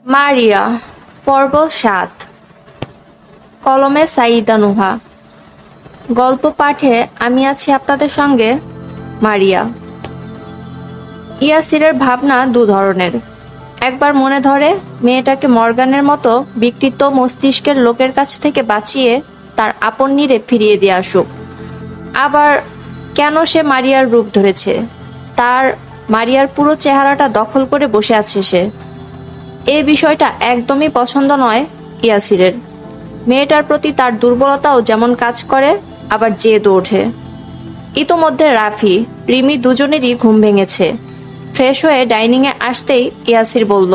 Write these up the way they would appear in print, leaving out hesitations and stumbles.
মারিয়া পর্ব ৭। কলমে সাইদা নুহা। গল্প পাঠে আমি আছি আপনাদের সঙ্গে মারিয়া। ইয়াসিরের ভাবনা দু ধরনের। একবার মনে ধরে মেয়েটাকে মর্গানের মতো বিকৃত মস্তিষ্কের লোকের কাছ থেকে বাঁচিয়ে তার আপন নীড়ে ফিরিয়ে দিয়ে আসুক। আবার কেন সে মারিয়ার রূপ ধরেছে, তার মারিয়ার পুরো চেহারাটা দখল করে বসে আছে সে। এই বিষয়টা একদমই পছন্দ নয় ইয়াসিরের। মেয়েটার প্রতি তার দুর্বলতাও যেমন কাজ করে, আবার জেদও ওঠে। ইতোমধ্যে রাফি, রিমি দুজনেরই ঘুম ভেঙেছে। ফ্রেশ হয়ে ডাইনিংয়ে আসতেই ইয়াসির বলল,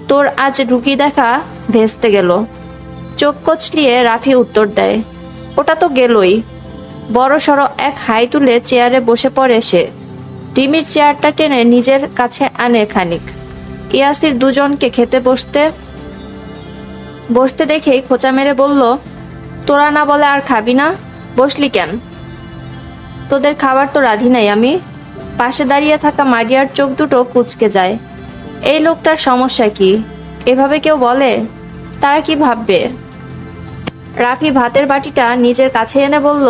তোর আজ রুকি দেখা ভেস্তে গেল। চোখ কচলিয়ে রাফি উত্তর দেয়, ওটা তো গেলই। বড় সড়ো এক হাই তুলে চেয়ারে বসে পড়ে সে। রিমির চেয়ারটা টেনে নিজের কাছে আনে খানিক। ইয়াসির দুজনকে খেতে বসতে দেখেই খোঁচা মেরে বলল, তোরা না বলে আর খাবি না? বসলি কেন? তোদের খাবার তো রাধি নাই আমি। পাশে দাঁড়িয়ে থাকা মারিয়ার চোখ দুটো কুঁচকে যায়। এই লোকটার সমস্যা কি? এভাবে কেউ বলে? তারা কি ভাববে? রাফি ভাতের বাটিটা নিজের কাছে এনে বলল,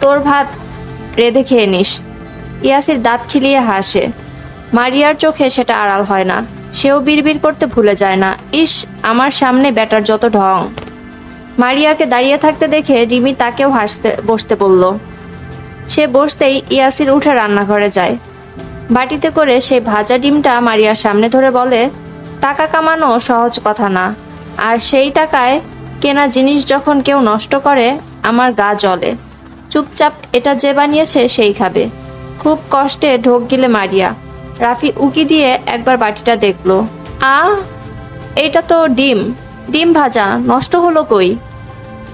তোর ভাত রেঁধে খেয়ে নিস। ইয়াসির দাঁত খিলিয়ে হাসে। মারিয়ার চোখে সেটা আড়াল হয় না। সেও বিড়বিড় করতে ভুলে যায় না, ইস আমার সামনে ব্যাটার যত ঢং। মারিয়াকে দাঁড়িয়ে থাকতে দেখে রিমি তাকেও বসতে বলল। সে বসতেই ইয়াসির উঠে রান্নাঘরে যায়। বাটিতে করে সেই ভাজা ডিমটা মারিয়ার সামনে ধরে বলে, টাকা কামানো সহজ কথা না, আর সেই টাকায় কেনা জিনিস যখন কেউ নষ্ট করে আমার গা জ্বলে। চুপচাপ এটা যে বানিয়েছে সেই খাবে। খুব কষ্টে ঢোক গিলে মারিয়া। রাফি উকি দিয়ে একবার বাটিটা দেখলো। এইটা তো ডিম ভাজা, নষ্ট হলো কই?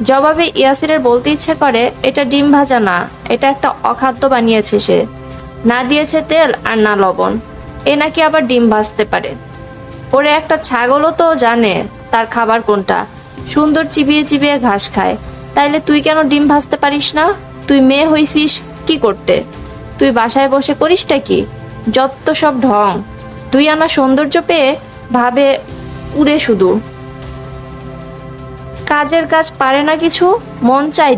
জবাবে ইয়াসিরের বলতে ইচ্ছে করে, এটা ডিম ভাজা না, এটা একটা অখাদ্য বানিয়েছে সে। না দিয়েছে তেল আর না লবণ। এ নাকি আবার ডিম ভাজতে পারে। ওরে একটা ছাগলও তো জানে তার খাবার কোনটা। সুন্দর চিবিয়ে চিবিয়ে ঘাস খায়। তাইলে তুই কেন ডিম ভাজতে পারিস না? তুই মেয়ে হইছিস কি করতে? তুই বাসায় বসে করিসটা কি? যত সব ঢং। তুই আনা সৌন্দর্য পেয়ে ভাবে উড়ে শুধু। কাজের কাজ পারে না কিছু, মন চায়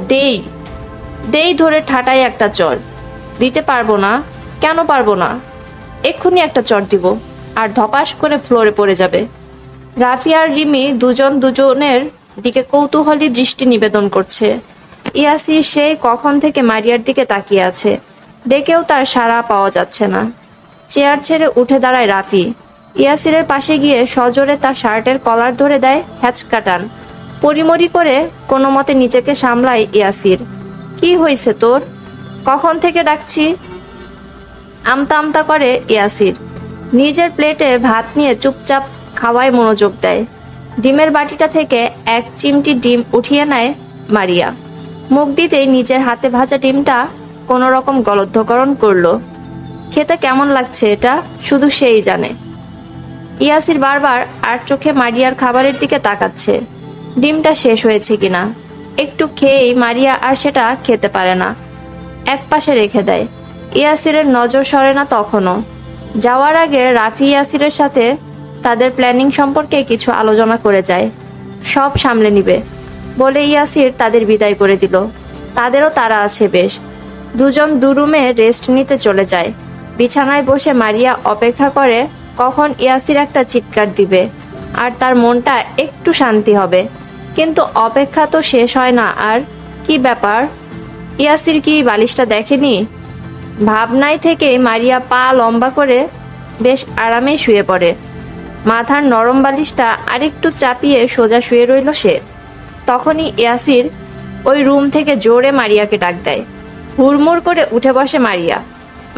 দেই ধরে ঠাটাই একটা চর। দিতে পারবো না। কেন পারবো না? এক্ষুনি একটা চর দিব, আর ধপাস করে ফ্লোরে পড়ে যাবে। রাফি আর রিমি দুজনের দিকে কৌতূহলী দৃষ্টি নিবেদন করছে। ইয়াসির সেই কখন থেকে মারিয়ার দিকে তাকিয়ে আছে, ডেকেও তার সাড়া পাওয়া যাচ্ছে না। চেয়ার ছেড়ে উঠে দাঁড়ায় রাফি। ইয়াসিরের পাশে গিয়ে সজোরে তার শার্টের কলার ধরে দেয় হ্যাচকা টান। পরিমরি করে কোনো মতে নিজেকে সামলায় ইয়াসির। কি হয়েছে তোর? কখন থেকে ডাকছি? আমতা আমতা করে ইয়াসির। নিজের প্লেটে ভাত নিয়ে চুপচাপ খাওয়ায় মনোযোগ দেয়। ডিমের বাটিটা থেকে এক চিমটি ডিম উঠিয়ে নেয় মারিয়া। মুখ দিতেই নিজের হাতে ভাজা ডিমটা কোনো রকম গলদ্ধকরণ করলো। খেতে কেমন লাগছে এটা শুধু সেই জানে। ইয়াসির বারবার আর চোখে মারিয়ার খাবারের দিকে তাকাচ্ছে, ডিমটা শেষ হয়েছে কিনা। একটু খেয়েই মারিয়া আর সেটা খেতে পারে না, এক পাশে রেখে দেয়। ইয়াসিরের নজর সরে না তখনও। যাওয়ার আগে রাফি ইয়াসিরের সাথে তাদের প্ল্যানিং সম্পর্কে কিছু আলোচনা করে যায়। সব সামলে নিবে বলে ইয়াসির তাদের বিদায় করে দিল। তাদেরও তারা আছে বেশ। দুজন দু রুমে রেস্ট নিতে চলে যায়। বিছানায় বসে মারিয়া অপেক্ষা করে কখন ইয়াসির একটা চিৎকার দিবে আর তার মনটা একটু শান্তি হবে। কিন্তু অপেক্ষা তো শেষ হয় না। আর কি ব্যাপার, ইয়াসির কি বালিশটা দেখেনি? ভাবনায় থেকে মারিয়া পা লম্বা করে বেশ আরামে শুয়ে পড়ে। মাথার নরম বালিশটা আরেকটু চাপিয়ে সোজা শুয়ে রইল সে। তখনই ইয়াসির ওই রুম থেকে জোরে মারিয়াকে ডাক দেয়। হুড়মুড় করে উঠে বসে মারিয়া।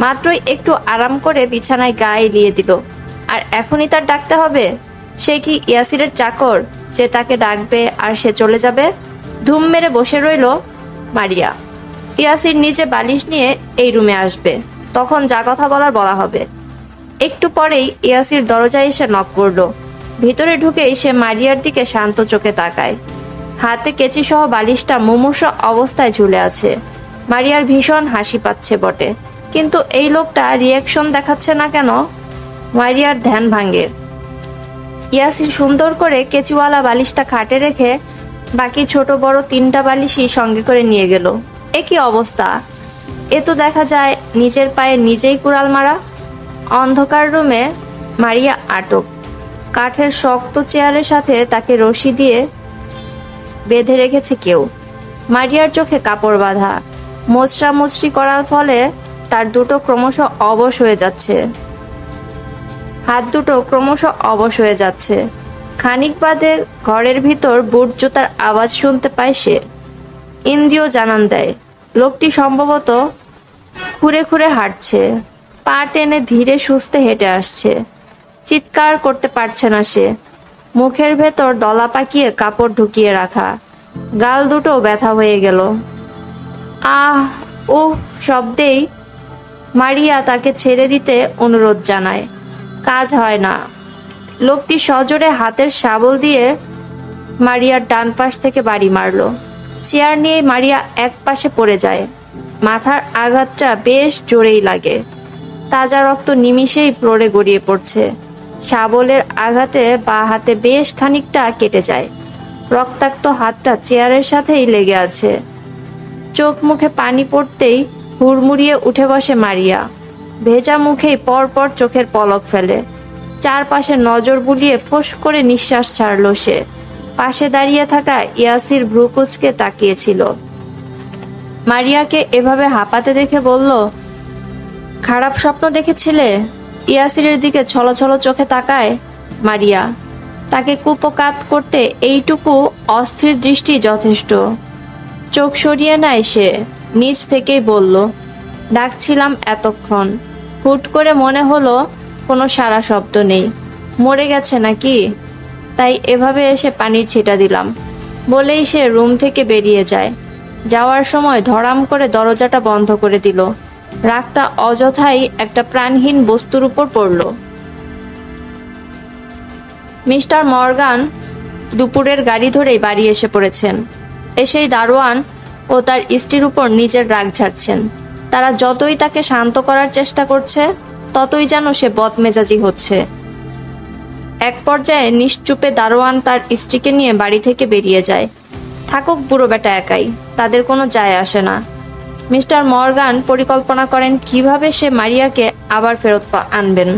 মাত্রই একটু আরাম করে বিছানায় গা এলিয়ে দিল। আর এখনই তার ডাকতে হবে? সে কি ইয়াসিরের চাকর যে তাকে ডাকবে আর সে চলে যাবে? ধুম মেরে বসে রইল মারিয়া। ইয়াসির নিজে বালিশ নিয়ে এই রুমে আসবে, তখন যা কথা বলার বলা হবে। একটু পরেই ইয়াসির দরজায় এসে নক করলো। ভিতরে ঢুকেই সে মারিয়ার দিকে শান্ত চোখে তাকায়। হাতে কেচি সহ বালিশটা মুমূর্ষু অবস্থায় ঝুলে আছে। মারিয়ার ভীষণ হাসি পাচ্ছে বটে, কিন্তু এই লোকটা রিয়াকশন দেখাচ্ছে না কেন? মারিয়ার ধ্যান ভাঙে। ইয়াসির সুন্দর করে কেচিওয়ালা বালিশটা খাটে রেখে বাকি ছোট বড় 3টা বালিশই সঙ্গে করে নিয়ে গেল। এ কি অবস্থা! এ তো দেখা যায় নিজের পায়ে নিজেই কুড়াল মারা। অন্ধকার রুমে মারিয়া আটক। কাঠের শক্ত চেয়ারের সাথে তাকে রশি দিয়ে বেঁধে রেখেছে কেউ। মারিয়ার চোখে কাপড় বাঁধা। মোচড়ামুচড়ি করার ফলে তার দুটো ক্রমশ অবশ হয়ে যাচ্ছে, হাত দুটো ক্রমশ অবশ হয়ে যাচ্ছে। খানিক বাদে ঘরের ভিতর বুট জুতার আওয়াজ শুনতে পায় সে। ইন্দ্রিয় জানান দেয় লোকটি সম্ভবত খুঁড়ে খুঁড়ে হাঁটছে, পা টেনে ধীরে সুস্থে হেঁটে আসছে। চিৎকার করতে পারছে না সে। মুখের ভেতর দলা পাকিয়ে কাপড় ঢুকিয়ে রাখা, গাল দুটো ব্যথা হয়ে গেল। আহ ও শব্দেই মারিয়া তাকে ছেড়ে দিতে অনুরোধ জানায়। কাজ হয় না। লোকটি সজোরে হাতের শাবল দিয়ে মারিয়ার ডান পাশ থেকে বাড়ি মারল। চেয়ার নিয়ে মারিয়া এক পাশে পড়ে যায়। মাথার আঘাতটা বেশ জোরেই লাগে। তাজা রক্ত নিমিষেই ফ্লোরে গড়িয়ে পড়ছে। শাবলের আঘাতে বাঁ হাতে বেশ খানিকটা কেটে যায়। রক্তাক্ত হাতটা চেয়ারের সাথেই লেগে আছে। চোখ মুখে পানি পড়তেই হুড়মুড়িয়ে উঠে বসে মারিয়া। ভেজা মুখেই পরপর চোখের পলক ফেলে। চারপাশে নজর বুলিয়ে ফোঁস করে নিঃশ্বাস ছাড়ল সে। পাশে দাঁড়িয়ে থাকা ইয়াসির ভ্রু কুঁচকে তাকিয়েছিল। মারিয়াকে এভাবে হাঁপাতে দেখে বলল, খারাপ স্বপ্ন দেখেছিলে? ইয়াসিরের দিকে ছলছল চোখে তাকায় মারিয়া। তাকে কুপকাত করতে এইটুকু অস্থির দৃষ্টি যথেষ্ট। চোখ সরিয়ে নেয় সে। নিজ থেকেই বলল, ডাকছিলাম এতক্ষণ, হুট করে মনে হলো কোনো সারা শব্দ নেই। মরে গেছে নাকি? তাই এভাবে এসে পানির ছিটা দিলাম। বলেই সে রুম থেকে বেরিয়ে যায়। যাওয়ার সময় ধড়াম করে দরজাটা বন্ধ করে দিল। রাগটা অযথাই একটা প্রাণহীন বস্তুর উপর পড়ল। মিস্টার মর্গান দুপুরের গাড়ি ধরেই বাড়ি এসে পড়েছেন। এসেই দারোয়ান ও তার স্ত্রীর উপর নিজের রাগ ঝাড়ছেন। তারা যতই তাকে শান্ত করার চেষ্টা করছে, ততই যেন সে বদমেজাজি হচ্ছে। এক পর্যায়ে নিশ্চুপে দারোয়ান তার স্ত্রীকে নিয়ে বাড়ি থেকে বেরিয়ে যায়। থাকুক বুড়ো বেটা একাই, তাদের কোনো যায় আসে না। মিস্টার মর্গান পরিকল্পনা করেন কিভাবে সে মারিয়াকে আবার ফেরত আনবেন,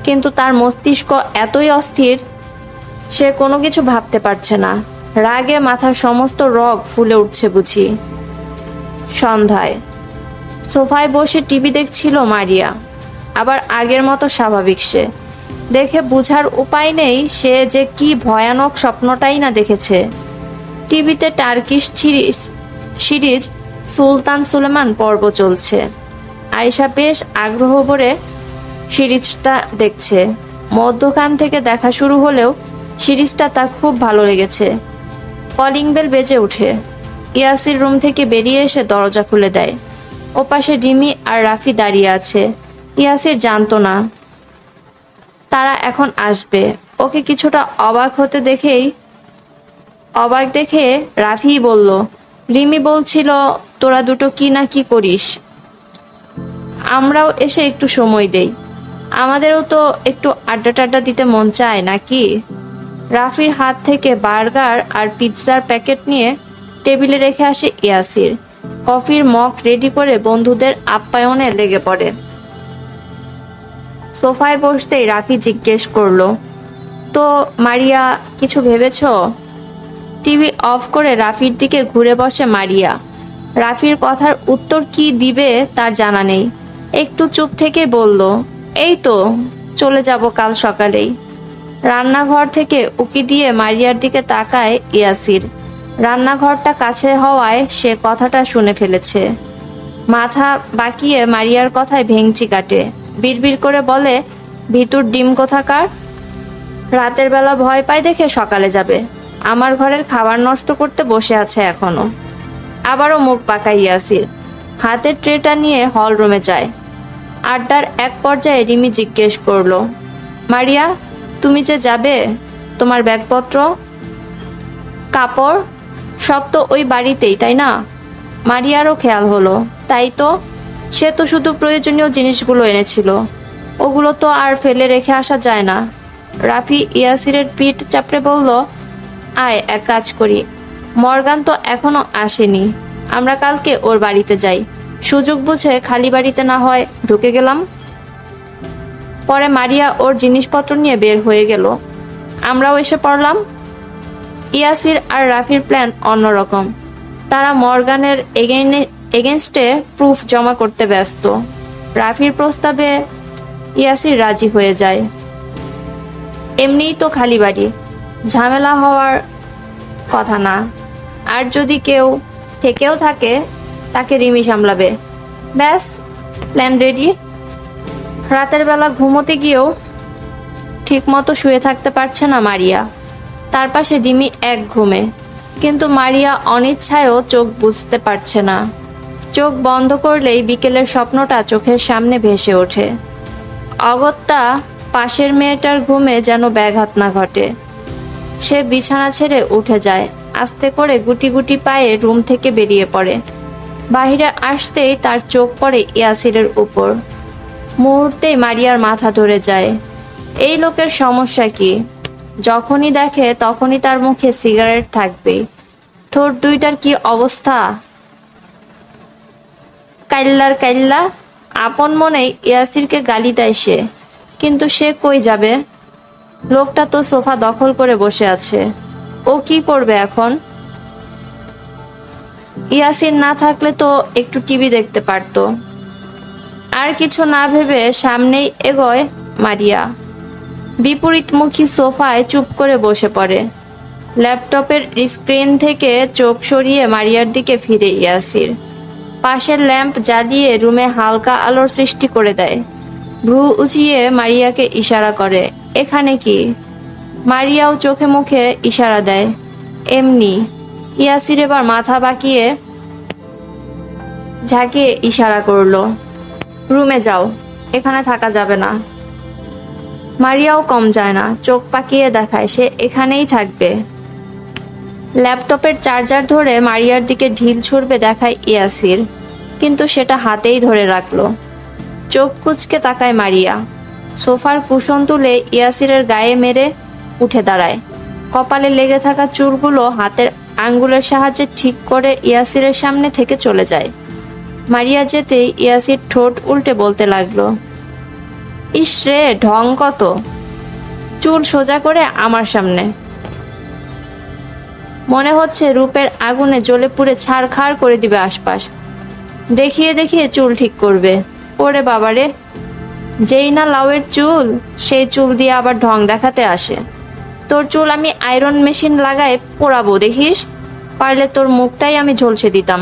কিন্তু তার মস্তিষ্ক এতই অস্থির, সে কোনো কিছু ভাবতে পারছে না। রাগে মাথার সমস্ত রগ ফুলে উঠছে বুঝি। সন্ধ্যায় সোফায় বসে টিভি দেখছিল মারিয়া। আবার আগের মতো স্বাভাবিক সে। দেখে বুঝার উপায় নেই সে যে কি ভয়ানক স্বপ্নটাই না দেখেছে। টিভিতে টার্কিশ সিরিজ সুলতান সুলেমান পর্ব চলছে। আয়েশা বেশ আগ্রহ ভরে সিরিজটা দেখছে। মধ্যখান থেকে দেখা শুরু হলেও সিরিজটা তার খুব ভালো লেগেছে। কলিং বেল বেজে ওঠে। ইয়াসির রুম থেকে বেরিয়ে এসে দরজা খুলে দেয়। ওপাশে রিমি আর রাফি দাঁড়িয়ে আছে। ইয়াসির জানতো না তারা এখন আসবে। ওকে কিছুটা অবাক দেখে রাফি বলল, রিমি বলছিল তোরা দুটো কি না কি করিস, আমরাও এসে একটু সময় দেই, আমাদেরও তো একটু আড্ডা টাড্ডা দিতে মন চায় নাকি। রাফির হাত থেকে বার্গার আর পিৎজার প্যাকেট নিয়ে টেবিলে রেখে আসে ইয়াসির। কফির মগ রেডি করে বন্ধুদের আপ্যায়নে লেগে পড়ে। সোফায় বসতেই রাফি জিজ্ঞেস করলো, তো মারিয়া কিছু ভেবেছ? টিভি অফ করে রাফির দিকে ঘুরে বসে মারিয়া। রাফির কথার উত্তর কি দিবে তার জানা নেই। একটু চুপ থেকে বলল, এই তো চলে যাব কাল সকালেই। রান্নাঘর থেকে উকি দিয়ে মারিয়ার দিকে তাকায় ইয়াসির। রান্নাঘরটা কাছে হওয়ায় সে কথাটা শুনে ফেলেছে। মাথা বাঁকিয়ে মারিয়ার কথায় ভেঙচি কাটে। বিড়বিড় করে বলে, ভিতর ডিম কোথাকার, রাতের বেলা ভয় পায় দেখে সকালে যাবে। আমার ঘরের খাবার নষ্ট করতে বসে আছে এখনো। আবারও মুখ পাকায় ইয়াসির। হাতের ট্রেটা নিয়ে হল রুমে যায়। আড্ডার এক পর্যায়ে রিমি জিজ্ঞেস করলো, মারিয়া তুমি যে যাবে, তোমার ব্যাগপত্র কাপড় সব তো ওই বাড়িতেই তাই না? মারিয়ারও খেয়াল হলো, তাই তো, সে তো শুধু প্রয়োজনীয় জিনিসগুলো এনেছিল, ওগুলো তো আর ফেলে রেখে আসা যায় না। রাফি ইয়াসিরের পিঠ চাপড়ে বলল, আয় এক কাজ করি, মর্গান তো এখনো আসেনি, আমরা কালকে ওর বাড়িতে যাই, সুযোগ বুঝে খালি বাড়িতে না হয় ঢুকে গেলাম। পরে মারিয়া ওর জিনিসপত্র নিয়ে বের হয়ে গেল, আমরাও এসে পড়লাম। ইয়াসির আর রাফির প্ল্যান অন্যরকম। তারা মর্গানের এগেনস্টে প্রুফ জমা করতে ব্যস্ত। রাফির প্রস্তাবে ইয়াসির রাজি হয়ে যায়। এমনিই তো খালি বাড়ি, ঝামেলা হওয়ার কথা না, আর যদি কেউ থেকেও থাকে তাকে রিমি সামলাবে। ব্যাস, প্ল্যান রেডি। রাতের বেলা ঘুমোতে গিয়েও ঠিক মতো শুয়ে থাকতে পারছে না মারিয়া। তার পাশে রিমি এক ঘুমে, কিন্তু মারিয়া অনিচ্ছায়ও চোখ বুঝতে পারছে না। চোখ বন্ধ করলেই বিকেলের স্বপ্নটা চোখের সামনে ভেসে ওঠে। অগত্যা পাশের মেয়েটার ঘুমে যেন ব্যাঘাত না ঘটে। সে বিছানা ছেড়ে উঠে যায়, আস্তে করে গুটি গুটি পায়ে রুম থেকে বেরিয়ে পড়ে। বাহিরে আসতেই তার চোখ পড়ে ইয়াসিরের উপর। মুহূর্তেই মারিয়ার মাথা ধরে যায়। এই লোকের সমস্যা কি? যখনই দেখে তখনই তার মুখে সিগারেট থাকবে। ঠোঁট দুইটার কি অবস্থা! কাইল্লা আপন মনেই ইয়াসিরকে গালি দেয় সে, কিন্তু সে কই যাবে? লোকটা তো সোফা দখল করে বসে আছে, ও কি করবে এখন? ইয়াসির না থাকলে তো একটু টিভি দেখতে পারতো। আর কিছু না ভেবে সামনেই এগোয় মারিয়া। বিপরীতমুখী সোফায় চুপ করে বসে পড়ে। ল্যাপটপের স্ক্রিন থেকে চোখ সরিয়ে মারিয়ার দিকে ফিরে ইয়াসির। পাশের ল্যাম্প জ্বালিয়ে রুমে হালকা আলোর সৃষ্টি করে দেয়। ভ্রু উঁচিয়ে মারিয়াকে ইশারা করে, এখানে কি? মারিয়াও চোখে মুখে ইশারা দেয়, এমনি। ইয়াসির এবার মাথা বাঁকিয়ে ঝাঁকিয়ে ইশারা করলো, রুমে যাও, এখানে থাকা যাবে না। মারিয়াও কম যায় না, চোখ পাকিয়ে দেখায় সে এখানেই থাকবে। ল্যাপটপের চার্জার ধরে মারিয়ার দিকে ঢিল ছুড়বে দেখায় ইয়াসির, কিন্তু সেটা হাতেই ধরে রাখলো। চোখ কুঁচকে তাকায় মারিয়া। সোফার কুশন তুলে ইয়াসিরের গায়ে মেরে উঠে দাঁড়ায়। কপালে লেগে থাকা চুলগুলো হাতের আঙ্গুলের সাহায্যে ঠিক করে ইয়াসিরের সামনে থেকে চলে যায়। মারিয়া যেতেই ইয়াসির ঠোঁট উল্টে বলতে লাগলো, ইস রে, ঢং কত! চুল সোজা করে আমার সামনে। মনে হচ্ছে রূপের আগুনে জ্বলে পুড়ে ছারখার করে দিবে আশপাশ। দেখিয়ে দেখিয়ে চুল ঠিক করবে। ওরে বাবারে, যেই না লাউয়ের চুল, সেই চুল দিয়ে আবার ঢং দেখাতে আসে। তোর চুল আমি আয়রন মেশিন লাগায় পোড়াবো দেখিস, পারলে তোর মুখটাই আমি ঝলসে দিতাম।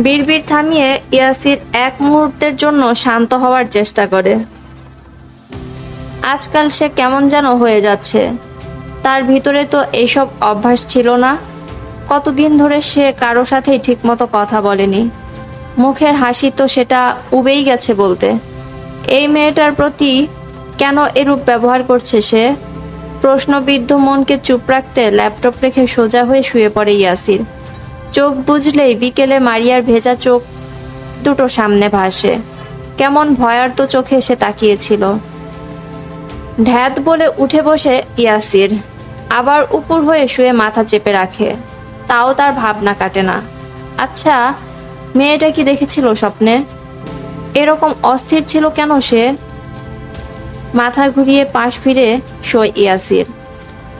বিড়বিড় থামিয়ে ইয়াসির এক মুহূর্তের জন্য শান্ত হওয়ার চেষ্টা করে। আজকাল সে কেমন যেন হয়ে যাচ্ছে। তার ভিতরে তো এইসব অভ্যাস ছিল না। কতদিন ধরে সে কারো সাথেই ঠিকমতো কথা বলেনি। মুখের হাসি তো সেটা উবেই গেছে বলতে। এই মেয়েটার প্রতি কেন এরূপ ব্যবহার করছে সে? প্রশ্নবিদ্ধ মনকে চুপ রাখতে ল্যাপটপ রেখে সোজা হয়ে শুয়ে পড়ে ইয়াসির। চোখ বুঝলেই বিকেলে মারিয়ার ভেজা চোখ দুটো সামনে ভাসে। কেমন ভয়ার্ত চোখে সে তাকিয়েছিল। ধ্যাত বলে উঠে বসে ইয়াসির, আবার উপর হয়ে শুয়ে মাথা চেপে রাখে। তাও তার ভাবনা কাটে না। আচ্ছা, মেয়েটা কি দেখেছিল স্বপ্নে? এরকম অস্থির ছিল কেন সে? মাথা ঘুরিয়ে পাশ ফিরে শোয় ইয়াসির।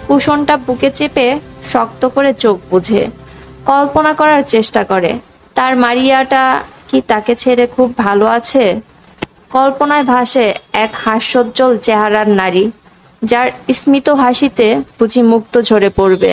কুশনটা বুকে চেপে শক্ত করে চোখ বুঝে কল্পনা করার চেষ্টা করে। তার মারিয়াটা কি তাকে ছেড়ে খুব ভালো আছে? কল্পনায় ভাসে এক হাস্যোজ্জ্বল চেহারার নারী, যার স্মিত হাসিতে বুঝি মুক্ত ঝরে পড়বে।